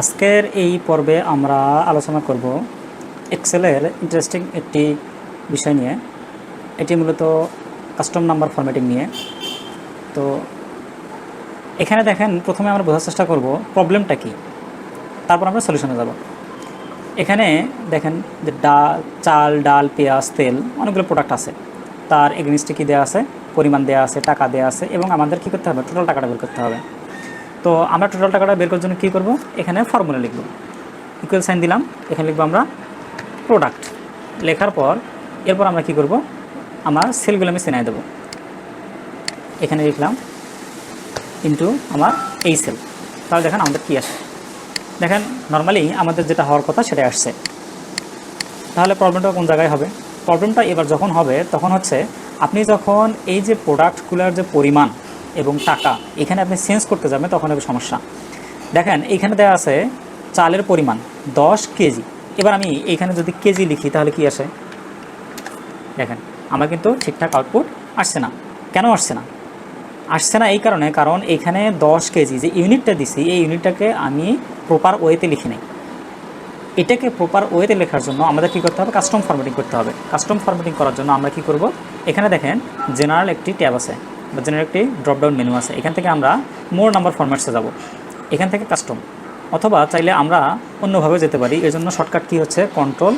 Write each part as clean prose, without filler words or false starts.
আজকের এই পর্বে আমরা আলোচনা করব এক্সেলের ইন্টারেস্টিং একটি বিষয় নিয়ে। এটি মূলত কাস্টম নাম্বার ফরম্যাটিং নিয়ে। তো এখানে দেখেন, প্রথমে আমরা বোঝার চেষ্টা করব প্রবলেমটা কী, তারপর আমরা সলিউশনে যাব। এখানে দেখেন যে চাল, ডাল, পেঁয়াজ, তেল, অনেকগুলো প্রোডাক্ট আছে। তার এগেনস্টে কী দেওয়া আছে, পরিমাণ দেওয়া আছে, টাকা দেওয়া আছে, এবং আমাদের কী করতে হবে, টোটাল টাকাটা বের করতে হবে। তো আমরা টোটাল টাকাটা বের করার জন্য কী করব, এখানে ফর্মুলা লিখব, ইকুয়াল সাইন দিলাম, এখানে লিখব আমরা প্রোডাক্ট। লেখার পর এরপর আমরা কী করব, আমার সেলগুলো আমি চেনাই দেবো। এখানে লিখলাম ইন্টু আমার এই সেল। তাহলে দেখেন আমাদের কী আসে, দেখেন নর্মালি আমাদের যেটা হওয়ার কথা সেটাই আসছে। তাহলে প্রবলেমটা কোন জায়গায় হবে? প্রবলেমটা এবার যখন হবে তখন হচ্ছে, আপনি যখন এই যে প্রোডাক্টগুলোর যে পরিমাণ এবং টাকা এখানে আপনি চেঞ্জ করতে যাবেন তখন হবে সমস্যা। দেখেন এইখানে দেওয়া আছে চালের পরিমাণ 10 কেজি। এবার আমি এইখানে যদি কেজি লিখি তাহলে কি আসে, দেখেন আমার কিন্তু ঠিকঠাক আউটপুট আসছে না। কেন আসছে না? আসছে না এই কারণে, কারণ এখানে 10 কেজি যে ইউনিটটা দিছি এই ইউনিটটাকে আমি প্রপার ওয়েতে লিখি নাই। এটাকে প্রপার ওয়েতে লেখার জন্য আমাদের কী করতে হবে, কাস্টম ফরম্যাটিং করতে হবে। কাস্টম ফরম্যাটিং করার জন্য আমরা কী করব, এখানে দেখেন জেনারেল একটি ট্যাব আছে বা জেনারেল একটি ড্রপডাউন মেনু আছে। এখান থেকে আমরা মোর নাম্বার ফরম্যাটসে যাব, এখান থেকে কাস্টম, অথবা চাইলে আমরা অন্যভাবে যেতে পারি। এর জন্য শর্টকাট কী হচ্ছে, কন্ট্রোল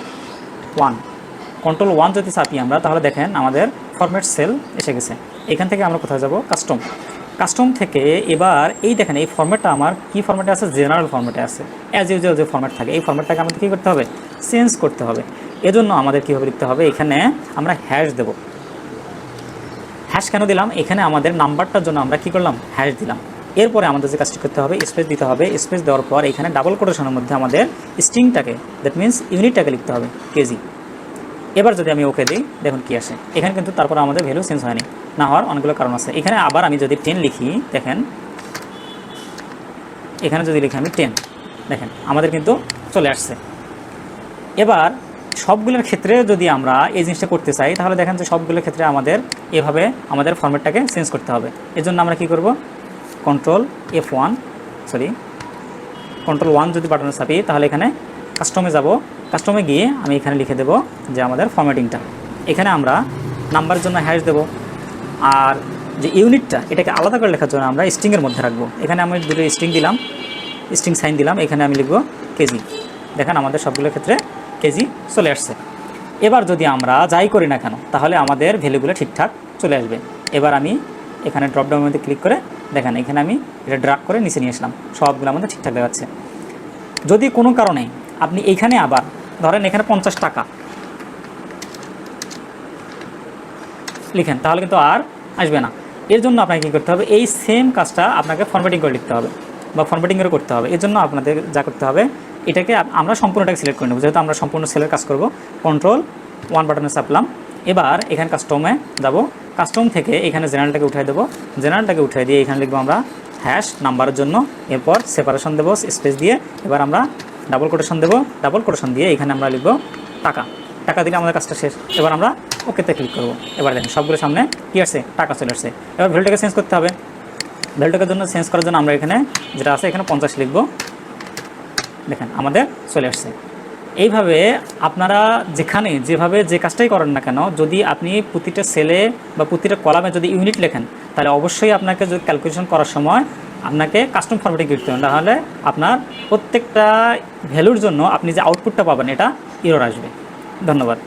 ওয়ান যদি চাপি আমরা, তাহলে দেখেন আমাদের ফরম্যাট সেল এসে গেছে। এখান থেকে আমরা কোথায় যাব, কাস্টম থেকে এবার এই দেখেন এই ফরম্যাটটা আমার কি ফরম্যাটে আছে, জেনারেল ফরম্যাটে আছে। অ্যাজ ইউজুয়াল যে ফরম্যাট থাকে এই ফরম্যাটটাকে আমাদের কী করতে হবে, চেঞ্জ করতে হবে। এজন্য আমাদের কীভাবে লিখতে হবে, এখানে আমরা হ্যাশ দেব। হ্যাশ কেন দিলাম, এখানে আমাদের নাম্বারটার জন্য আমরা কী করলাম, হ্যাশ দিলাম। এরপরে আমাদের যে কাজটি করতে হবে, স্পেস দিতে হবে। স্পেস দেওয়ার পর এখানে ডাবল কোটেশনের মধ্যে আমাদের স্ট্রিংটাকে, দ্যাট মিনস ইউনিটটাকে লিখতে হবে কেজি। এবার যদি আমি ওকে দিই, দেখুন কী আসে। এখানে কিন্তু তারপর আমাদের ভ্যালু চেঞ্জ হয়নি, না হওয়ার অনেকগুলো কারণ আছে। এখানে আবার আমি যদি 10 লিখি, দেখেন এখানে যদি লিখি আমি 10, দেখেন আমাদের কিন্তু চলে আসছে। এবার সবগুলোর ক্ষেত্রে যদি আমরা এই জিনিসটা করতে চাই, তাহলে দেখেন যে সবগুলোর ক্ষেত্রে আমাদের এভাবে আমাদের ফরম্যাটটাকে চেঞ্জ করতে হবে। এজন্য আমরা কি করব, কন্ট্রোল ওয়ান যদি বাটনে চাপি, তাহলে এখানে কাস্টমে যাব। কাস্টমে গিয়ে আমি এখানে লিখে দেব যে আমাদের ফরম্যাটিংটা, এখানে আমরা নাম্বারের জন্য হ্যাশ দেব, আর যে ইউনিটটা এটাকে আলাদা করে লেখার জন্য আমরা স্ট্রিংয়ের মধ্যে রাখবো। এখানে আমি দুটো স্ট্রিং দিলাম, স্ট্রিং সাইন দিলাম, এখানে আমি লিখব কেজি। দেখেন আমাদের সবগুলোর ক্ষেত্রে কেজি চলে আসছে। এবার যদি আমরা যাই করি না কেন, তাহলে আমাদের ভ্যালুগুলো ঠিকঠাক চলে আসবে। এবার আমি এখানে ড্রপডাউনের মধ্যে ক্লিক করে দেখেন এখানে আমি এটা ড্রাগ করে নিচে নিয়ে আসলাম, সবগুলো আমাদের ঠিকঠাক দেখাচ্ছে। যদি কোনো কারণে আপনি এইখানে আবার ধরেন এখানে 50 টাকা লিখেন, তাহলে কিন্তু আর আসবে না। এর জন্য আপনাকে কী করতে হবে, এই সেম কাজটা আপনাকে ফরম্যাটিং করে লিখতে হবে বা ফরম্যাটিং করে করতে হবে। এর জন্য আপনাদের যা করতে হবে, এটাকে আমরা সম্পূর্ণটাকে সিলেক্ট করে নেব। যেহেতু আমরা সম্পূর্ণ সেলের কাজ করব, কন্ট্রোল ওয়ান বাটনে চাপলাম। এবার এখানে কাস্টমে যাব, কাস্টম থেকে এখানে জেনারেলটাকে উঠিয়ে দেবো। জেনারেলটাকে উঠিয়ে দিয়ে এখানে লিখবো আমরা হ্যাশ নাম্বারের জন্য, এরপর সেপারেশন দেবো স্পেস দিয়ে। এবার আমরা ডাবল কোটেশন দেবো, ডাবল কোটেশন দিয়ে এখানে আমরা লিখবো টাকা দিলে আমাদের কাজটা শেষ। এবার আমরা ওকেতে ক্লিক করব। এবার দেখেন সবগুলোর সামনে কী আসছে, টাকা চলে আসছে। এবার ভ্যালুটাকে চেঞ্জ করতে হবে। ভ্যালুটাকে জন্য চেঞ্জ করার জন্য আমরা এখানে যেটা আছে এখানে 50 লিখব, দেখেন আমাদের চলে আসছে। এইভাবে আপনারা যেভাবে যে কাজটাই করেন না কেন, যদি আপনি প্রতিটা সেলে বা প্রতিটা কলামে যদি ইউনিট লেখেন, তাহলে অবশ্যই আপনাকে যদি ক্যালকুলেশন করার সময় আপনাকে কাস্টম ফরম্যাটিং করতে হবে, তাহলে আপনার প্রত্যেকটা ভ্যালুর জন্য আপনি যে আউটপুটটা পাবেন এটা এরর আসবে। ধন্যবাদ।